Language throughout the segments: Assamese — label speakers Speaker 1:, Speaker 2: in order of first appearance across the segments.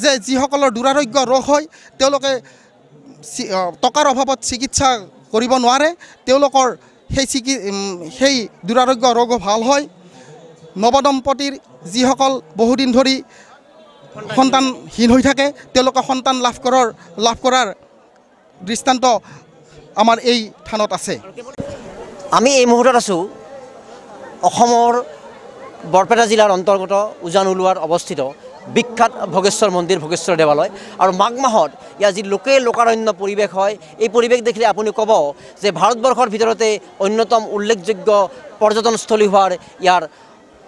Speaker 1: যে যিসকলৰ দুৰাৰোগ্য ৰোগ হয় তেওঁলোকে টকাৰ অভাৱত চিকিৎসা কৰিব নোৱাৰে তেওঁলোকৰ সেই দুৰাৰোগ্য ৰোগো ভাল হয় নৱদম্পতিৰ যিসকল বহুদিন ধৰি সন্তানহীন হৈ থাকে তেওঁলোকে সন্তান লাভ কৰাৰ দৃষ্টান্ত আমাৰ এই থানত আছে
Speaker 2: আমি এই মুহূৰ্তত আছোঁ অসমৰ বৰপেটা জিলাৰ অন্তৰ্গত উজান উলোৱাত অৱস্থিত বিখ্যাত ভোগেশ্বৰ মন্দিৰ ভোগেশ্বৰ দেৱালয় আৰু মাঘ মাহত ইয়াৰ যি লোকাৰণ্য পৰিৱেশ হয় এই পৰিৱেশ দেখিলে আপুনি ক'ব যে ভাৰতবৰ্ষৰ ভিতৰতে অন্যতম উল্লেখযোগ্য পৰ্যটনস্থলী হোৱাৰ ইয়াৰ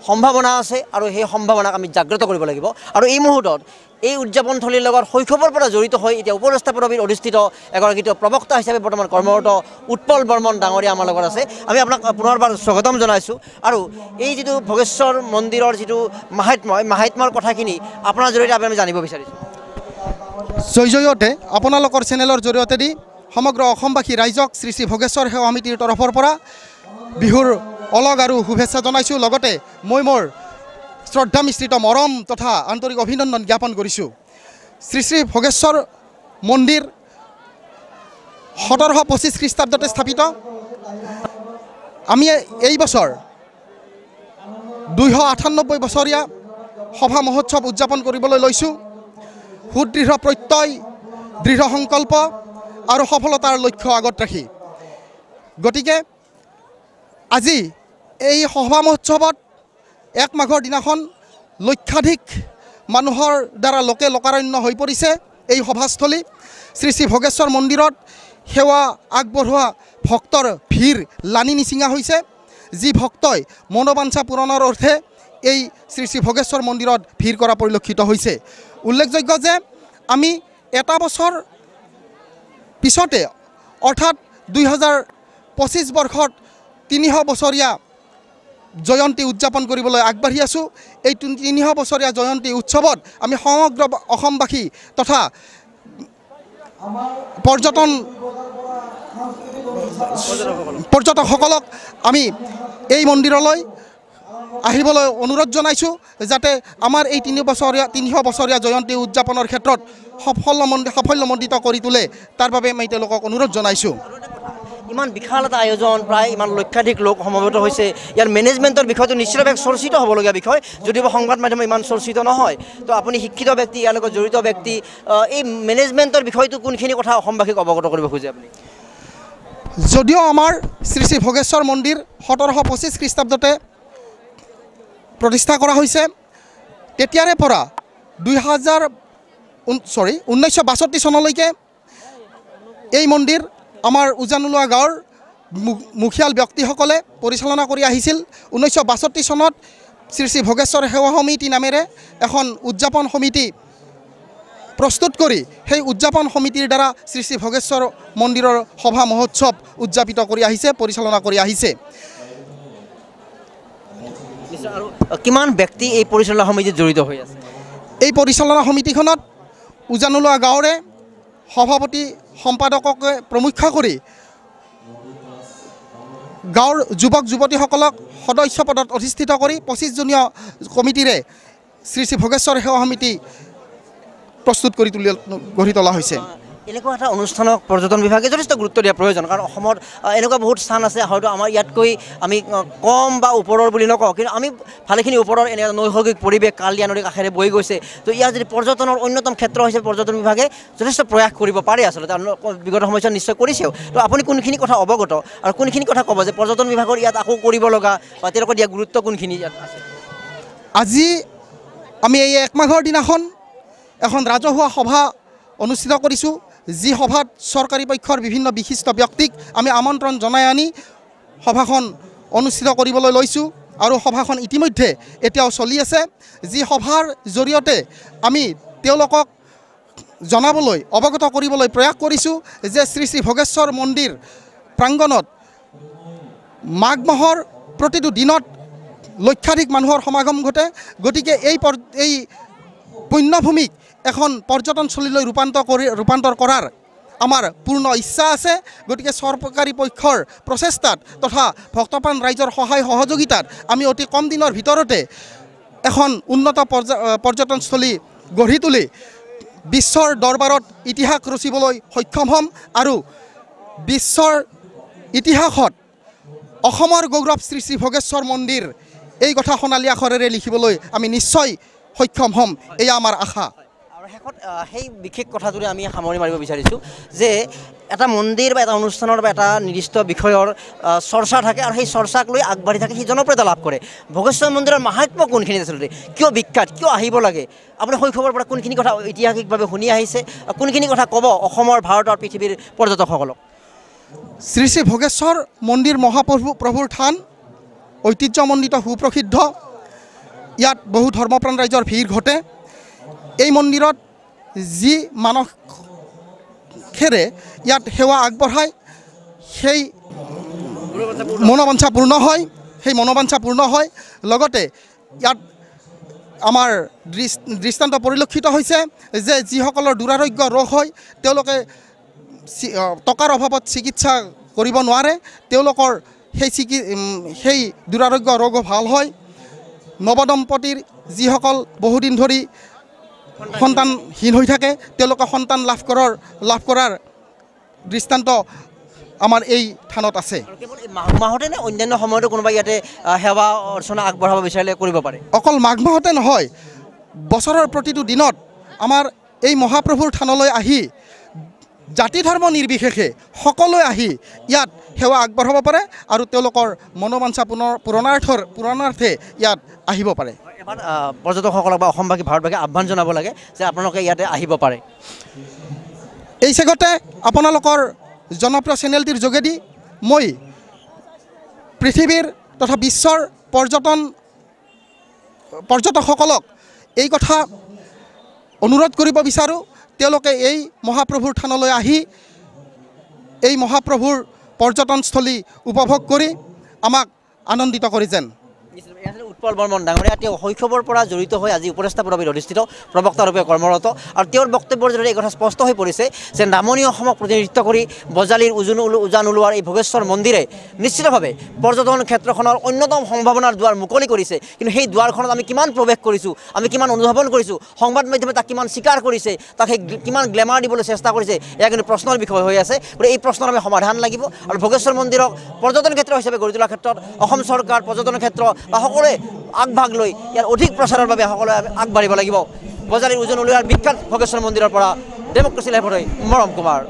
Speaker 2: সম্ভাৱনা আছে আৰু সেই সম্ভাৱনাক আমি জাগ্ৰত কৰিব লাগিব আৰু এই মুহূৰ্তত এই উদযাপনথলীৰ লগত শৈশৱৰ পৰা জড়িত হৈ এতিয়া উপদেষ্টা পদবীত অধিষ্ঠিত এগৰাকী প্ৰবক্তা হিচাপে বৰ্তমান কৰ্মৰত উৎপল বৰ্মন ডাঙৰীয়া আমাৰ লগত আছে আমি আপোনাক পুনৰবাৰ স্বাগতম জনাইছোঁ আৰু এই যিটো ভোগেশ্বৰ মন্দিৰৰ যিটো মাহাত্ম্যৰ কথাখিনি আপোনাৰ জৰিয়তে আমি জানিব বিচাৰিছোঁ
Speaker 1: জয়তে আপোনালোকৰ চেনেলৰ জৰিয়তে দি সমগ্ৰ অসমবাসী ৰাইজক শ্ৰী শ্ৰী ভোগেশ্বৰ সেৱা সমিতিৰ তৰফৰ পৰা বিহুৰ অলগ আৰু শুভেচ্ছা জনাইছোঁ লগতে মই মোৰ শ্ৰদ্ধা মিশ্ৰিত মৰম তথা আন্তৰিক অভিনন্দন জ্ঞাপন কৰিছোঁ শ্ৰী শ্ৰী ভোগেশ্বৰ মন্দিৰ 1725 খ্ৰীষ্টাব্দতে স্থাপিত আমি এই বছৰ 298 বছৰীয়া সভা মহোৎসৱ উদযাপন কৰিবলৈ লৈছোঁ সুদৃঢ় প্ৰত্যয় দৃঢ় সংকল্প আৰু সফলতাৰ লক্ষ্য আগত ৰাখি গতিকে আজি এই সভা মহোৎসৱত 1 মাঘৰ দিনাখন লক্ষাধিক মানুহৰ দ্বাৰা লোকাৰণ্য হৈ পৰিছে এই সভাস্থলী শ্ৰী শ্ৰী ভোগেশ্বৰ মন্দিৰত সেৱা আগবঢ়োৱা ভক্তৰ ভিৰ লানি নিচিঙা হৈছে যি ভক্তই মনোবাঞ্ছা পূৰণৰ অৰ্থে এই শ্ৰী শ্ৰী ভোগেশ্বৰ মন্দিৰত ভিৰ কৰা পৰিলক্ষিত হৈছে উল্লেখযোগ্য যে আমি এটা বছৰ পিছতে অৰ্থাৎ 2025 বৰ্ষত 300 বছৰীয়া জয়ন্তী উদযাপন কৰিবলৈ আগবাঢ়ি আছোঁ এই 300 বছৰীয়া জয়ন্তী উৎসৱত আমি সমগ্ৰ অসমবাসী তথা পৰ্যটকসকলক আমি এই মন্দিৰলৈ আহিবলৈ অনুৰোধ জনাইছোঁ যাতে আমাৰ এই 300 বছৰীয়া জয়ন্তী উদযাপনৰ ক্ষেত্ৰত সাফল্যমণ্ডিত কৰি তোলে তাৰ বাবে মই তেওঁলোকক অনুৰোধ জনাইছোঁ
Speaker 2: ইমান বিশাল এটা আয়োজন প্ৰায় ইমান লক্ষাধিক লোক সমবেত হৈছে ইয়াৰ মেনেজমেণ্টৰ বিষয়টো নিশ্চিতভাৱে চৰ্চিত হ'বলগীয়া বিষয় যদিও সংবাদ মাধ্যমে ইমান চৰ্চিত নহয় তো আপুনি শিক্ষিত ব্যক্তি ইয়াৰ লগত জড়িত ব্যক্তি এই মেনেজমেণ্টৰ বিষয়টো কোনখিনি কথা অসমবাসীক অৱগত কৰিব খোজে আপুনি
Speaker 1: যদিও আমাৰ শ্ৰী শ্ৰী ভোগেশ্বৰ মন্দিৰ 1725 খ্ৰীষ্টাব্দতে প্ৰতিষ্ঠা কৰা হৈছে তেতিয়াৰে পৰা 1962 চনলৈকে এই মন্দিৰ আমাৰ উজান উলোৱা গাঁৱৰ মুখিয়াল ব্যক্তিসকলে পৰিচালনা কৰি আহিছিল 1962 চনত শ্ৰী শ্ৰী ভোগেশ্বৰ সেৱা সমিতি নামেৰে এখন উদযাপন সমিতি প্ৰস্তুত কৰি সেই উদযাপন সমিতিৰ দ্বাৰা শ্ৰী শ্ৰী ভোগেশ্বৰ মন্দিৰৰ সভা মহোৎসৱ উদযাপিত কৰি আহিছে পৰিচালনা কৰি আহিছে
Speaker 2: কিমান ব্যক্তি এই পৰিচালনা সমিতিত জড়িত হৈ আছে
Speaker 1: এই পৰিচালনা সমিতিখনত উজান উলোৱা গাঁৱৰে সভাপতি সম্পাদককে প্ৰমুখ্য কৰি গাঁৱৰ যুৱক যুৱতীসকলক সদস্য পদত অধিষ্ঠিত কৰি 25জনীয়া কমিটিৰে শ্ৰী শ্ৰী ভোগেশ্বৰ সেৱা সমিতি প্ৰস্তুত কৰি গঢ়ি তোলা হৈছে
Speaker 2: এনেকুৱা এটা অনুষ্ঠানক পৰ্যটন বিভাগে যথেষ্ট গুৰুত্ব দিয়া প্ৰয়োজন কাৰণ অসমত এনেকুৱা বহুত স্থান আছে হয়তো আমাৰ ইয়াতকৈ আমি কম বা ওপৰৰ বুলি নকওঁ কিন্তু আমি ভালেখিনি ওপৰৰ এনে নৈসৰ্গিক পৰিৱেশ কালিয়া নদীৰ কাষেৰে বৈ গৈছে তো ইয়াৰ যদি পৰ্যটনৰ অন্যতম ক্ষেত্ৰ হৈছে পৰ্যটন বিভাগে যথেষ্ট প্ৰয়াস কৰিব পাৰে আচলতে বিগত সময়ত নিশ্চয় কৰিছেও তো আপুনি কোনখিনি কথা অৱগত আৰু কোনখিনি কথা ক'ব যে পৰ্যটন বিভাগৰ ইয়াত আকৌ কৰিব লগা বা তেওঁলোকৰ দিয়া গুৰুত্ব কোনখিনি ইয়াত আছে
Speaker 1: আজি আমি এই 1 মাঘৰ দিনাখন এখন ৰাজহুৱা সভা অনুষ্ঠিত কৰিছোঁ যি সভাত চৰকাৰী পক্ষৰ বিভিন্ন বিশিষ্ট ব্যক্তিক আমি আমন্ত্ৰণ জনাই আনি সভাখন অনুষ্ঠিত কৰিবলৈ লৈছোঁ আৰু সভাখন ইতিমধ্যে এতিয়াও চলি আছে যি সভাৰ জৰিয়তে আমি তেওঁলোকক জনাবলৈ অৱগত কৰিবলৈ প্ৰয়াস কৰিছোঁ যে শ্ৰী শ্ৰী ভোগেশ্বৰ মন্দিৰ প্ৰাংগণত মাঘ মাহৰ প্ৰতিটো দিনত লক্ষাধিক মানুহৰ সমাগম ঘটে গতিকে এই পুণ্যভূমিক এখন পৰ্যটনস্থলীলৈ ৰূপান্তৰ কৰাৰ আমাৰ পূৰ্ণ ইচ্ছা আছে গতিকে চৰকাৰী পক্ষৰ প্ৰচেষ্টাত তথা ভক্তপ্ৰাণ ৰাইজৰ সহায় সহযোগিতাত আমি অতি কম দিনৰ ভিতৰতে এখন উন্নত পৰ্যটনস্থলী গঢ়ি তুলি বিশ্বৰ দৰবাৰত ইতিহাস ৰচিবলৈ সক্ষম হ'ম আৰু বিশ্বৰ ইতিহাসত অসমৰ গৌৰৱ শ্ৰী শ্ৰী ভোগেশ্বৰ মন্দিৰ এই কথা সোণালী আখৰেৰে লিখিবলৈ আমি নিশ্চয় সক্ষম হ'ম, এয়া আমাৰ আশা।
Speaker 2: আৰু শেষত সেই বিশেষ কথাটোৰে আমি সামৰণি মাৰিব বিচাৰিছোঁ যে এটা মন্দিৰ বা এটা অনুষ্ঠানৰ বা এটা নিৰ্দিষ্ট বিষয়ৰ চৰ্চা থাকে আৰু সেই চৰ্চাক লৈ আগবাঢ়ি থাকে, সেই জনপ্ৰিয়তা লাভ কৰে। ভোগেশ্বৰ মন্দিৰৰ মাহাত্ম্য কোনখিনি আচলতে, কিয় বিখ্যাত, কিয় আহিব লাগে, আপুনি শৈশৱৰ পৰা কোনখিনি কথা ঐতিহাসিকভাৱে শুনি আহিছে, কোনখিনি কথা ক'ব অসমৰ, ভাৰতৰ, পৃথিৱীৰ পৰ্যটকসকলক?
Speaker 1: শ্ৰী শ্ৰী ভোগেশ্বৰ মন্দিৰ মহাপ্ৰভুৰ থান, ঐতিহ্যমণ্ডিত সুপ্ৰসিদ্ধ। ইয়াত বহু ধৰ্মপ্ৰাণ ৰাইজৰ ভিৰ ঘটে। এই মন্দিৰত যি মানসেৰে ইয়াত সেৱা আগবঢ়ায় সেই মনোবাঞ্ছা পূৰ্ণ হয়। লগতে ইয়াত আমাৰ দৃষ্টান্ত পৰিলক্ষিত হৈছে যে যিসকলৰ দুৰাৰোগ্য ৰোগ হয় তেওঁলোকে টকাৰ অভাৱত চিকিৎসা কৰিব নোৱাৰে, তেওঁলোকৰ সেই দুৰাৰোগ্য ৰোগো ভাল হয়। নৱদম্পতিৰ যিসকল বহুদিন ধৰি সন্তানহীন হৈ থাকে তেওঁলোকে সন্তান লাভ কৰাৰ দৃষ্টান্ত আমাৰ এই থানত আছে।
Speaker 2: কেৱল মাঘ মাহতে নে অন্যান্য সময়তো কোনোবা ইয়াতে সেৱা অৰ্চনা আগবঢ়াব বিচাৰিলে কৰিব পাৰে?
Speaker 1: অকল মাঘ মাহতে নহয়, বছৰৰ প্ৰতিটো দিনত আমাৰ এই মহাপ্ৰভুৰ থানলৈ আহি জাতি ধৰ্ম নিৰ্বিশেষে সকলোৱে আহি ইয়াত সেৱা আগবঢ়াব পাৰে আৰু তেওঁলোকৰ মনোবাঞ্ছা পূৰণাৰ্থে ইয়াত আহিব পাৰে।
Speaker 2: এবাৰ পৰ্যটকসকলক বা অসমবাসী, ভাৰতবাসীক আহ্বান জনাব লাগে যে আপোনালোকে ইয়াতে আহিব পাৰে।
Speaker 1: এই চেগতে আপোনালোকৰ জনপ্ৰিয় চেনেলটিৰ যোগেদি মই পৃথিৱীৰ তথা বিশ্বৰ পৰ্যটকসকলক এই কথা অনুৰোধ কৰিব বিচাৰোঁ, তেওঁলোকে এই মহাপ্ৰভুৰ থানলৈ আহি এই মহাপ্ৰভুৰ পৰ্যটনস্থলী উপভোগ কৰি আমাক আনন্দিত কৰি যেন।
Speaker 2: উৎপল বৰ্মন ডাঙৰীয়া তেওঁ শৈশৱৰ পৰা জড়িত হৈ আজি উপদেষ্টা পদবীত অধিষ্ঠিত, প্ৰবক্তাৰূপে কৰ্মৰত। আৰু তেওঁৰ বক্তব্যৰ জৰিয়তে এই কথা স্পষ্ট হৈ পৰিছে যে নামনি অসমক প্ৰতিনিধিত্ব কৰি বজালীৰ উজান ওলোৱাৰ এই ভোগেশ্বৰ মন্দিৰে নিশ্চিতভাৱে পৰ্যটন ক্ষেত্ৰখনৰ অন্যতম সম্ভাৱনাৰ দুৱাৰ মুকলি কৰিছে। কিন্তু সেই দুৱাৰখনত আমি কিমান প্ৰৱেশ কৰিছোঁ, আমি কিমান অনুধাৱন কৰিছোঁ, সংবাদ মাধ্যমে তাক কিমান স্বীকাৰ কৰিছে, তাক সেই কিমান গ্লেমাৰ দিবলৈ চেষ্টা কৰিছে, এয়া কিন্তু প্ৰশ্নৰ বিষয় হৈ আছে। গতিকে এই প্ৰশ্নৰ আমি সমাধান লাগিব আৰু ভোগেশ্বৰ মন্দিৰক পৰ্যটন ক্ষেত্ৰ হিচাপে গঢ়ি তোলাৰ ক্ষেত্ৰত অসম চৰকাৰ, পৰ্যটন ক্ষেত্ৰ বা সকলোৱে আগভাগ লৈ ইয়াৰ অধিক প্ৰচাৰৰ বাবে সকলোৱে আগবাঢ়িব লাগিব। বজালীৰ উজান ওলোৱাৰ বিখ্যাত ভোগেশ্বৰ মন্দিৰৰ পৰা ডেমক্ৰেচি লাইভলৈ মৰম কুমাৰ।